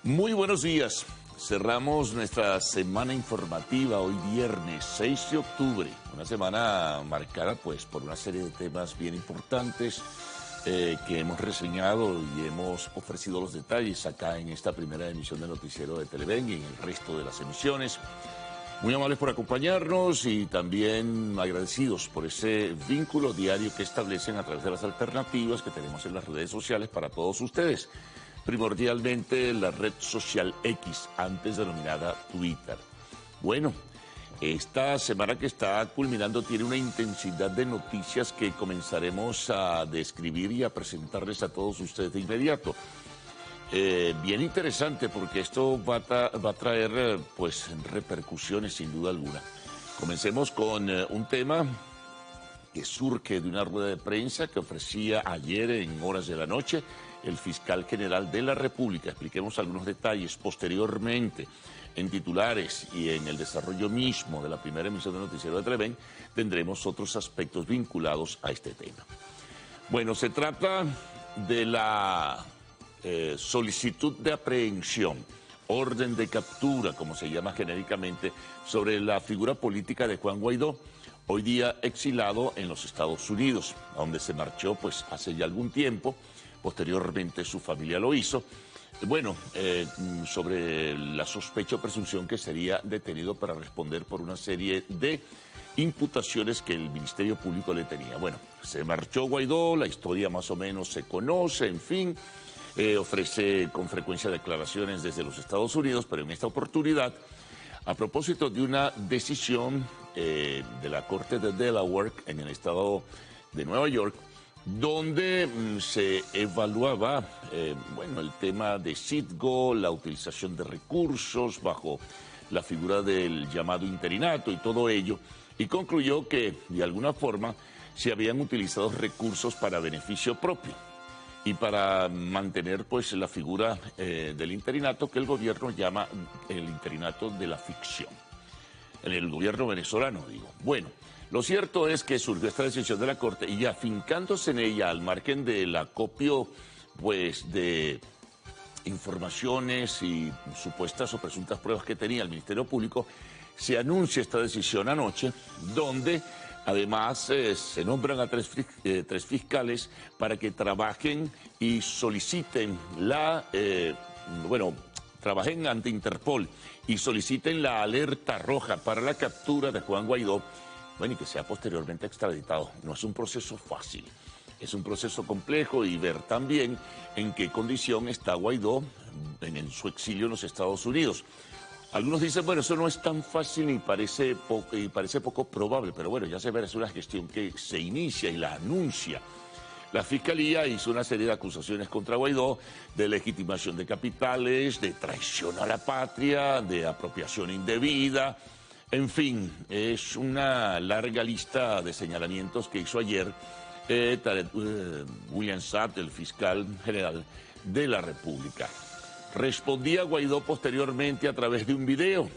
Muy buenos días. Cerramos nuestra semana informativa hoy viernes 6 de octubre, una semana marcada pues por una serie de temas bien importantes que hemos reseñado y hemos ofrecido los detalles acá en esta primera emisión del noticiero de Televen y en el resto de las emisiones. Muy amables por acompañarnos y también agradecidos por ese vínculo diario que establecen a través de las alternativas que tenemos en las redes sociales para todos ustedes. Primordialmente la red social X, antes denominada Twitter. Bueno, esta semana que está culminando tiene una intensidad de noticias que comenzaremos a describir y a presentarles a todos ustedes de inmediato. Bien interesante porque esto va a traer pues repercusiones sin duda alguna. Comencemos con un tema que surge de una rueda de prensa que ofrecía ayer en horas de la noche el fiscal general de la República. Expliquemos algunos detalles posteriormente. En titulares y en el desarrollo mismo de la primera emisión del noticiero de Televen tendremos otros aspectos vinculados a este tema. Bueno, se trata de la solicitud de aprehensión, orden de captura, como se llama genéricamente, sobre la figura política de Juan Guaidó, hoy día exilado en los Estados Unidos, a donde se marchó pues hace ya algún tiempo. Posteriormente su familia lo hizo. Bueno, sobre la sospecha o presunción que sería detenido para responder por una serie de imputaciones que el Ministerio Público le tenía. Bueno, se marchó Guaidó, la historia más o menos se conoce, en fin, ofrece con frecuencia declaraciones desde los Estados Unidos, pero en esta oportunidad, a propósito de una decisión de la Corte de Delaware en el estado de Nueva York, donde se evaluaba bueno, el tema de Citgo, la utilización de recursos bajo la figura del llamado interinato y todo ello, y concluyó que de alguna forma se habían utilizado recursos para beneficio propio y para mantener pues la figura del interinato que el gobierno llama el interinato de la ficción, en el gobierno venezolano, digo. Bueno, lo cierto es que surgió esta decisión de la Corte y afincándose en ella al margen del acopio pues, de informaciones y supuestas o presuntas pruebas que tenía el Ministerio Público, se anuncia esta decisión anoche, donde además se nombran a tres fiscales para que trabajen y soliciten trabajen ante Interpol y soliciten la alerta roja para la captura de Juan Guaidó, bueno, y que sea posteriormente extraditado. No es un proceso fácil, es un proceso complejo y ver también en qué condición está Guaidó en su exilio en los Estados Unidos. Algunos dicen, bueno, eso no es tan fácil y parece poco probable, pero bueno, ya se ve, es una gestión que se inicia y la anuncia. La Fiscalía hizo una serie de acusaciones contra Guaidó de legitimación de capitales, de traición a la patria, de apropiación indebida. En fin, es una larga lista de señalamientos que hizo ayer William Saab, el fiscal general de la República. Respondía Guaidó posteriormente a través de un video,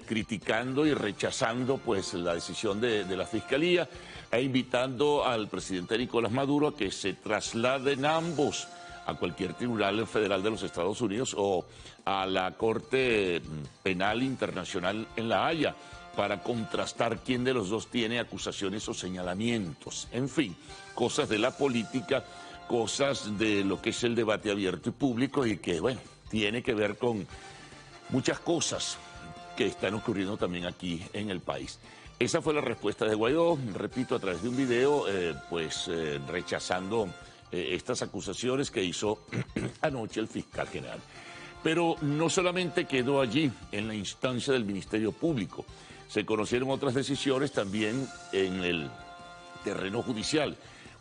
criticando y rechazando pues, la decisión de la Fiscalía e invitando al presidente Nicolás Maduro a que se trasladen ambos a cualquier tribunal federal de los Estados Unidos o a la Corte Penal Internacional en La Haya para contrastar quién de los dos tiene acusaciones o señalamientos. En fin, cosas de la política, cosas de lo que es el debate abierto y público y que, bueno, tiene que ver con muchas cosas que están ocurriendo también aquí en el país. Esa fue la respuesta de Guaidó, repito, a través de un video, rechazando estas acusaciones que hizo anoche el fiscal general. Pero no solamente quedó allí en la instancia del Ministerio Público, se conocieron otras decisiones también en el terreno judicial,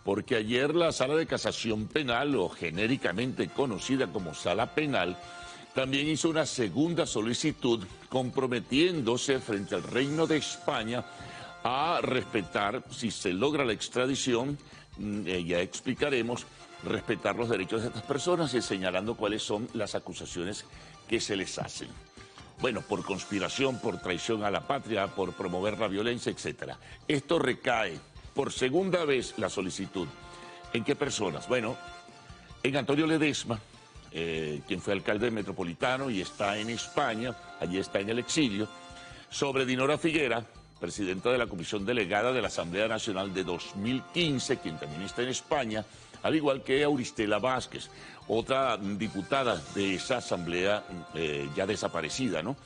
porque ayer la Sala de Casación Penal, o genéricamente conocida como Sala Penal, también hizo una segunda solicitud comprometiéndose frente al Reino de España a respetar, si se logra la extradición, ya explicaremos, respetar los derechos de estas personas y señalando cuáles son las acusaciones que se les hacen. Bueno, por conspiración, por traición a la patria, por promover la violencia, etc. Esto recae por segunda vez la solicitud. ¿En qué personas? Bueno, en Antonio Ledesma, quien fue alcalde metropolitano y está en España, allí está en el exilio, sobre Dinora Figuera, presidenta de la Comisión Delegada de la Asamblea Nacional de 2015, quien también está en España, al igual que Auristela Vázquez, otra diputada de esa asamblea ya desaparecida, ¿no?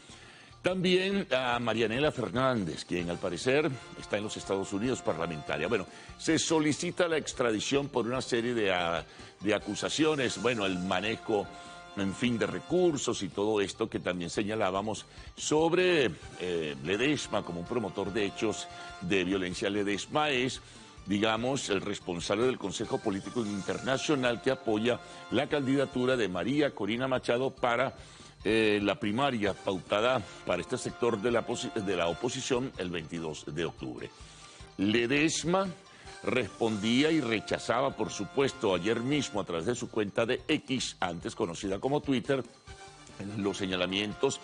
También a Marianela Fernández, quien al parecer está en los Estados Unidos, parlamentaria. Bueno, se solicita la extradición por una serie de acusaciones, bueno, el manejo, en fin, de recursos y todo esto que también señalábamos sobre Ledesma como un promotor de hechos de violencia. Ledesma es, digamos, el responsable del Consejo Político Internacional que apoya la candidatura de María Corina Machado para la primaria pautada para este sector de la oposición el 22 de octubre. Ledesma respondía y rechazaba, por supuesto, ayer mismo a través de su cuenta de X, antes conocida como Twitter, los señalamientos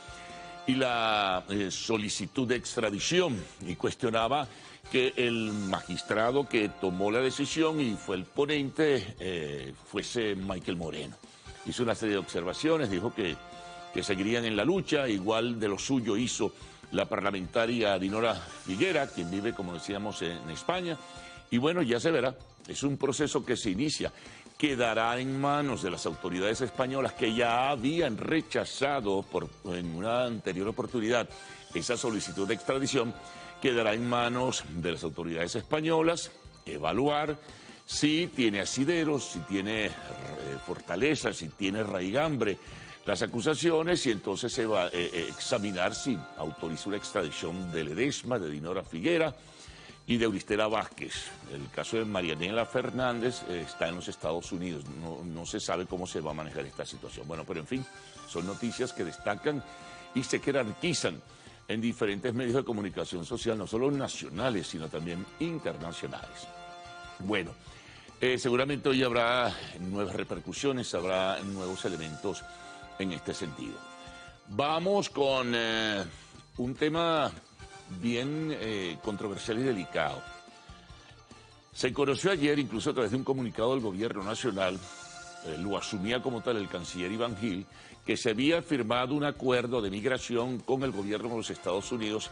y la solicitud de extradición, y cuestionaba que el magistrado que tomó la decisión y fue el ponente fuese Michael Moreno. Hizo una serie de observaciones, dijo que seguirían en la lucha, igual de lo suyo hizo la parlamentaria Dinora Figuera, quien vive, como decíamos, en España. Y bueno, ya se verá, es un proceso que se inicia, quedará en manos de las autoridades españolas que ya habían rechazado en una anterior oportunidad esa solicitud de extradición, quedará en manos de las autoridades españolas evaluar si tiene asideros, si tiene fortaleza, si tiene raigambre las acusaciones, y entonces se va a examinar si autoriza una extradición de Ledesma, de Dinora Figuera y de Auristela Vázquez. El caso de Marianela Fernández está en los Estados Unidos. No se sabe cómo se va a manejar esta situación. Bueno, pero en fin, son noticias que destacan y se jerarquizan en diferentes medios de comunicación social, no solo nacionales, sino también internacionales. Bueno, seguramente hoy habrá nuevas repercusiones, habrá nuevos elementos en este sentido. Vamos con un tema bien controversial y delicado. Se conoció ayer, incluso a través de un comunicado del Gobierno Nacional, lo asumía como tal el canciller Iván Gil, que se había firmado un acuerdo de migración con el gobierno de los Estados Unidos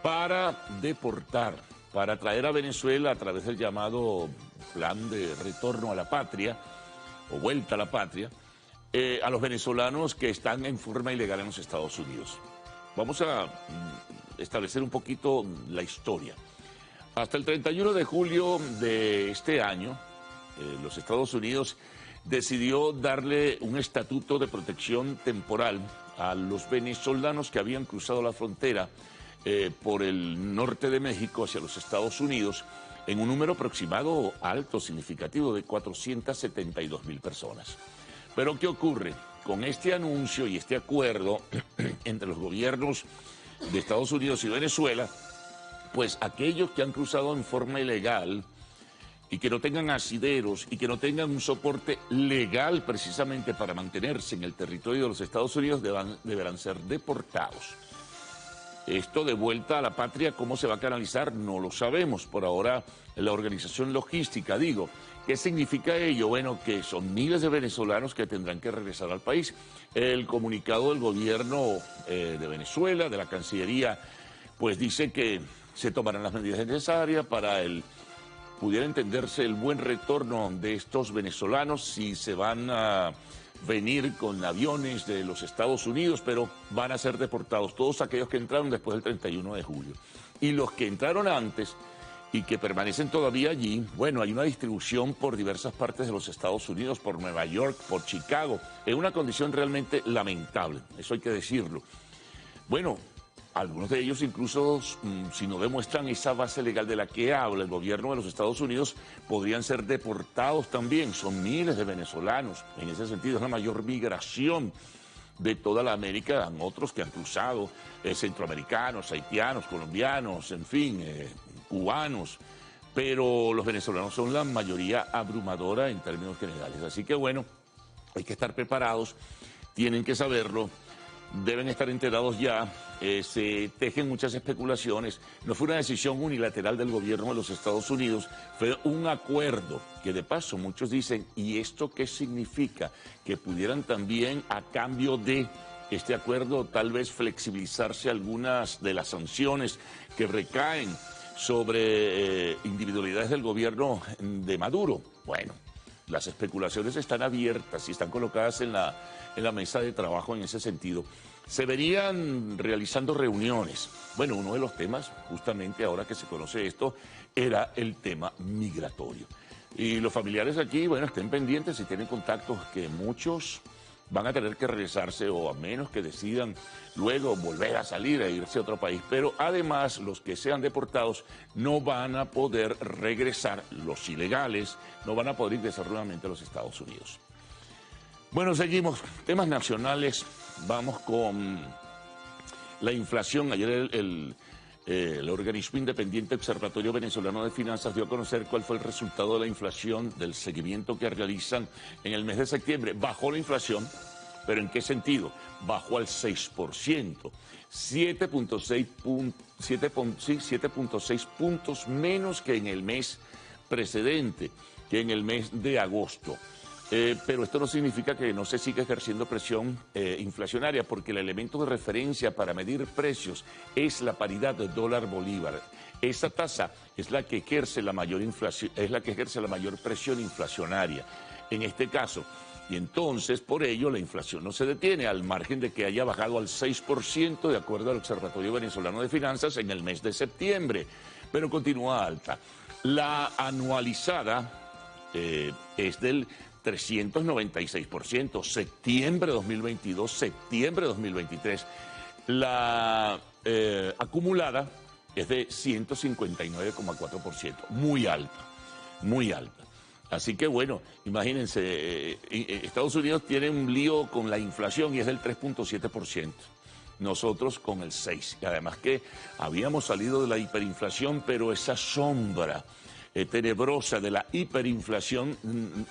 para deportar, para traer a Venezuela a través del llamado plan de retorno a la patria o vuelta a la patria, a los venezolanos que están en forma ilegal en los Estados Unidos. Vamos a establecer un poquito la historia. Hasta el 31 de julio de este año, los Estados Unidos decidió darle un estatuto de protección temporal a los venezolanos que habían cruzado la frontera por el norte de México hacia los Estados Unidos, en un número aproximado alto, significativo, de 472,000 personas. Pero ¿qué ocurre? Con este anuncio y este acuerdo entre los gobiernos de Estados Unidos y Venezuela, pues aquellos que han cruzado en forma ilegal y que no tengan asideros y que no tengan un soporte legal precisamente para mantenerse en el territorio de los Estados Unidos deberán ser deportados. Esto de vuelta a la patria, ¿cómo se va a canalizar? No lo sabemos. Por ahora, la organización logística, digo, ¿qué significa ello? Bueno, que son miles de venezolanos que tendrán que regresar al país. El comunicado del gobierno de Venezuela, de la Cancillería, pues dice que se tomarán las medidas necesarias para pudiera entenderse el buen retorno de estos venezolanos, si se van a venir con aviones de los Estados Unidos, pero van a ser deportados todos aquellos que entraron después del 31 de julio. Y los que entraron antes y que permanecen todavía allí, bueno, hay una distribución por diversas partes de los Estados Unidos, por Nueva York, por Chicago, en una condición realmente lamentable, eso hay que decirlo. Bueno, algunos de ellos incluso, si no demuestran esa base legal de la que habla el gobierno de los Estados Unidos, podrían ser deportados también. Son miles de venezolanos. En ese sentido es la mayor migración de toda la América. Han otros que han cruzado, centroamericanos, haitianos, colombianos, en fin, cubanos. Pero los venezolanos son la mayoría abrumadora en términos generales. Así que bueno, hay que estar preparados, tienen que saberlo. deben estar enterados ya. Se tejen muchas especulaciones. No fue una decisión unilateral del gobierno de los Estados Unidos, fue un acuerdo que de paso muchos dicen, ¿y esto qué significa? Que pudieran también a cambio de este acuerdo tal vez flexibilizarse algunas de las sanciones que recaen sobre individualidades del gobierno de Maduro. Bueno, las especulaciones están abiertas y están colocadas en la mesa de trabajo en ese sentido. Se verían realizando reuniones. Bueno, uno de los temas, justamente ahora que se conoce esto, era el tema migratorio. Y los familiares aquí, bueno, estén pendientes si tienen contactos, que muchos van a tener que regresarse o a menos que decidan luego volver a salir e irse a otro país. Pero además los que sean deportados no van a poder regresar, los ilegales no van a poder ingresar nuevamente a los Estados Unidos. Bueno, seguimos. Temas nacionales. Vamos con la inflación. Ayer el organismo independiente Observatorio Venezolano de Finanzas dio a conocer cuál fue el resultado de la inflación, del seguimiento que realizan en el mes de septiembre. Bajó la inflación, pero ¿en qué sentido? Bajó al 6%, 7.6 puntos menos que en el mes precedente, que en el mes de agosto. Pero esto no significa que no se siga ejerciendo presión inflacionaria, porque el elemento de referencia para medir precios es la paridad de dólar-bolívar. Esa tasa es la que ejerce la mayor inflación, es la que ejerce la mayor presión inflacionaria en este caso. Y entonces, por ello, la inflación no se detiene, al margen de que haya bajado al 6%, de acuerdo al Observatorio Venezolano de Finanzas, en el mes de septiembre, pero continúa alta. La anualizada es del 396%, septiembre 2022, septiembre 2023. La acumulada es de 159,4%, muy alta, muy alta. Así que bueno, imagínense, Estados Unidos tiene un lío con la inflación y es del 3.7%. Nosotros con el 6%. Y además que habíamos salido de la hiperinflación, pero esa sombra tenebrosa de la hiperinflación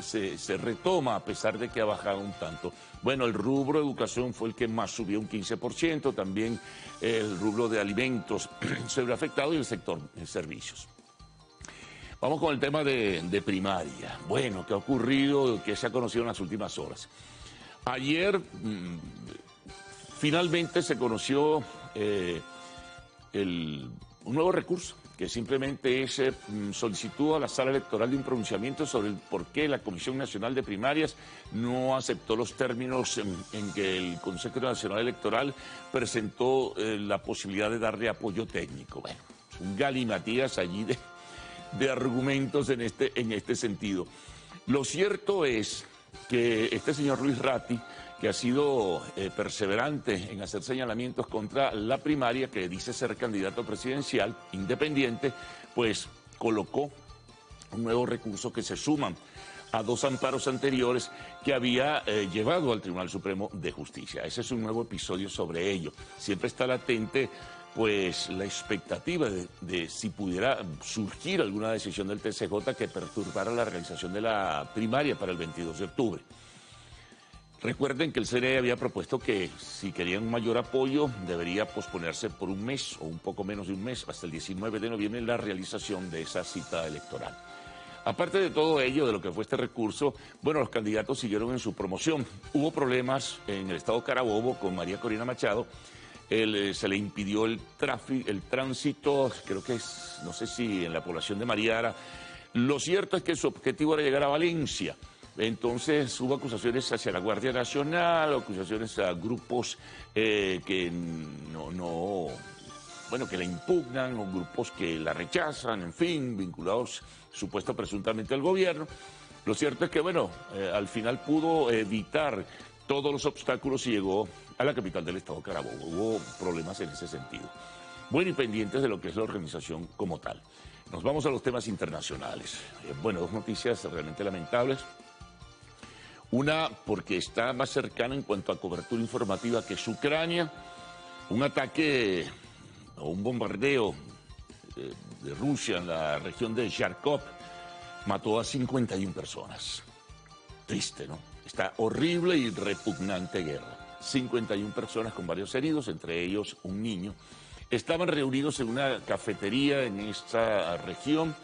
se retoma a pesar de que ha bajado un tanto. Bueno, el rubro educación fue el que más subió, un 15%, también el rubro de alimentos se ve afectado y el sector de servicios. Vamos con el tema de primaria. Bueno, ¿qué ha ocurrido? ¿Qué se ha conocido en las últimas horas? Ayer finalmente se conoció un nuevo recurso, que simplemente es solicitud a la sala electoral de un pronunciamiento sobre el por qué la Comisión Nacional de Primarias no aceptó los términos en que el Consejo Nacional Electoral presentó la posibilidad de darle apoyo técnico. Bueno, es un galimatías allí de argumentos en este sentido. Lo cierto es que este señor Luis Ratti, que ha sido perseverante en hacer señalamientos contra la primaria, que dice ser candidato presidencial independiente, pues colocó un nuevo recurso que se suman a dos amparos anteriores que había llevado al Tribunal Supremo de Justicia. Ese es un nuevo episodio sobre ello. Siempre está latente pues la expectativa de si pudiera surgir alguna decisión del TCJ que perturbara la realización de la primaria para el 22 de octubre. Recuerden que el CNE había propuesto que si querían un mayor apoyo debería posponerse por un mes o un poco menos de un mes, hasta el 19 de noviembre, la realización de esa cita electoral. Aparte de todo ello, de lo que fue este recurso, bueno, los candidatos siguieron en su promoción. Hubo problemas en el estado Carabobo con María Corina Machado. Se le impidió el tránsito, creo que es, no sé si en la población de Mariara. Lo cierto es que su objetivo era llegar a Valencia. Entonces hubo acusaciones hacia la Guardia Nacional, acusaciones a grupos que que la impugnan, o grupos que la rechazan, en fin, vinculados presuntamente al gobierno. Lo cierto es que, al final pudo evitar todos los obstáculos y llegó a la capital del estado Carabobo. Hubo problemas en ese sentido. Bueno, y pendientes de lo que es la organización como tal. Nos vamos a los temas internacionales. Dos noticias realmente lamentables. Una, porque está más cercana en cuanto a cobertura informativa, que es Ucrania. Un ataque o un bombardeo de Rusia en la región de Kharkov mató a 51 personas. Triste, ¿no? Esta horrible y repugnante guerra. 51 personas con varios heridos, entre ellos un niño. Estaban reunidos en una cafetería en esta región,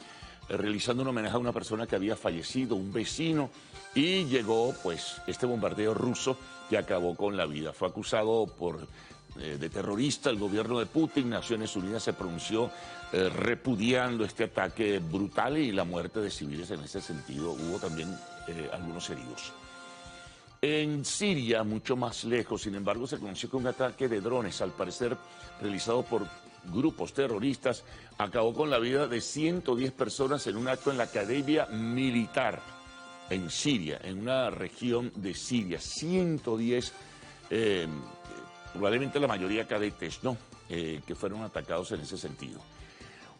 realizando un homenaje a una persona que había fallecido, un vecino, y llegó pues este bombardeo ruso que acabó con la vida. Fue acusado de terrorista el gobierno de Putin. Naciones Unidas se pronunció repudiando este ataque brutal y la muerte de civiles en ese sentido. Hubo también algunos heridos. En Siria, mucho más lejos, sin embargo, se conoció que un ataque de drones, al parecer realizado por grupos terroristas, acabó con la vida de 110 personas en un acto en la academia militar en Siria, en una región de Siria. 110, probablemente la mayoría cadetes, ¿no? Que fueron atacados en ese sentido.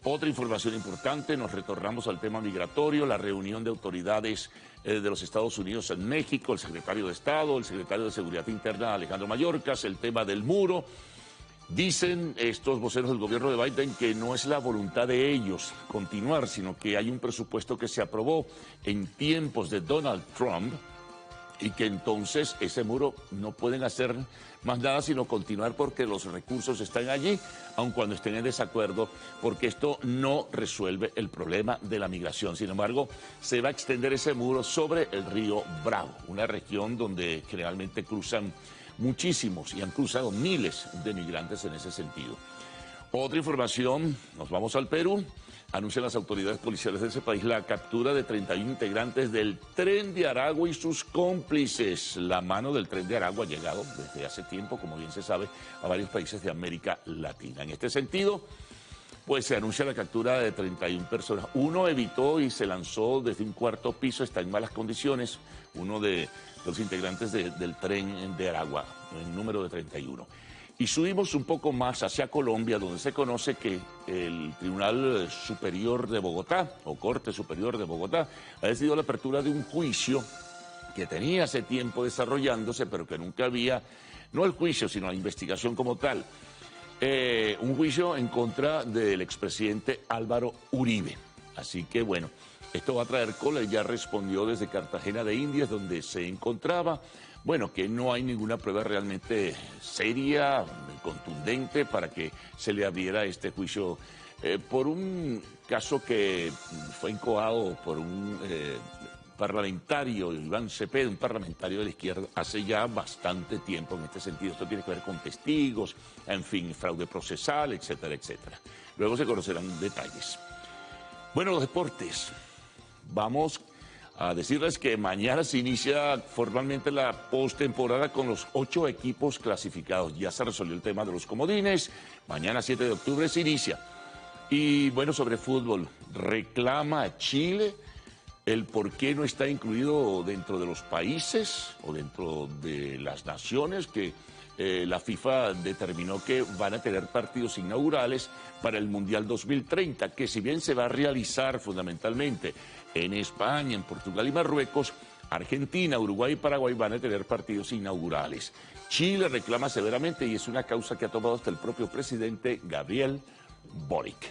Otra información importante, nos retornamos al tema migratorio, la reunión de autoridades de los Estados Unidos en México, el secretario de Estado, el secretario de Seguridad Interna Alejandro Mayorkas, el tema del muro. Dicen estos voceros del gobierno de Biden que no es la voluntad de ellos continuar, sino que hay un presupuesto que se aprobó en tiempos de Donald Trump y que entonces ese muro no pueden hacer más nada sino continuar porque los recursos están allí, aun cuando estén en desacuerdo, porque esto no resuelve el problema de la migración. Sin embargo, se va a extender ese muro sobre el río Bravo, una región donde generalmente cruzan muchísimos y han cruzado miles de migrantes en ese sentido. Otra información, nos vamos al Perú. Anuncian las autoridades policiales de ese país la captura de 31 integrantes del Tren de Aragua y sus cómplices. La mano del Tren de Aragua ha llegado desde hace tiempo, como bien se sabe, a varios países de América Latina. En este sentido, pues se anuncia la captura de 31 personas. Uno evitó y se lanzó desde un cuarto piso, está en malas condiciones, uno de los integrantes del Tren de Aragua, el número de 31. Y subimos un poco más hacia Colombia, donde se conoce que el Tribunal Superior de Bogotá, o Corte Superior de Bogotá, ha decidido la apertura de un juicio que tenía hace tiempo desarrollándose, pero que nunca había, no el juicio, sino la investigación como tal. Un juicio en contra del expresidente Álvaro Uribe. Así que bueno, esto va a traer cola. Ya respondió desde Cartagena de Indias, donde se encontraba. Bueno, que no hay ninguna prueba realmente seria, contundente, para que se le abriera este juicio por un caso que fue incoado por un parlamentario, Iván Cepeda, un parlamentario de la izquierda, hace ya bastante tiempo en este sentido. Esto tiene que ver con testigos, en fin, fraude procesal, etcétera, etcétera. Luego se conocerán detalles. Bueno, los deportes. Vamos a decirles que mañana se inicia formalmente la postemporada con los 8 equipos clasificados. Ya se resolvió el tema de los comodines. Mañana, 7 de octubre, se inicia. Y bueno, sobre fútbol, reclama Chile el por qué no está incluido dentro de los países o dentro de las naciones que la FIFA determinó que van a tener partidos inaugurales para el Mundial 2030, que si bien se va a realizar fundamentalmente en España, en Portugal y Marruecos, Argentina, Uruguay y Paraguay van a tener partidos inaugurales. Chile reclama severamente y es una causa que ha tomado hasta el propio presidente Gabriel Boric.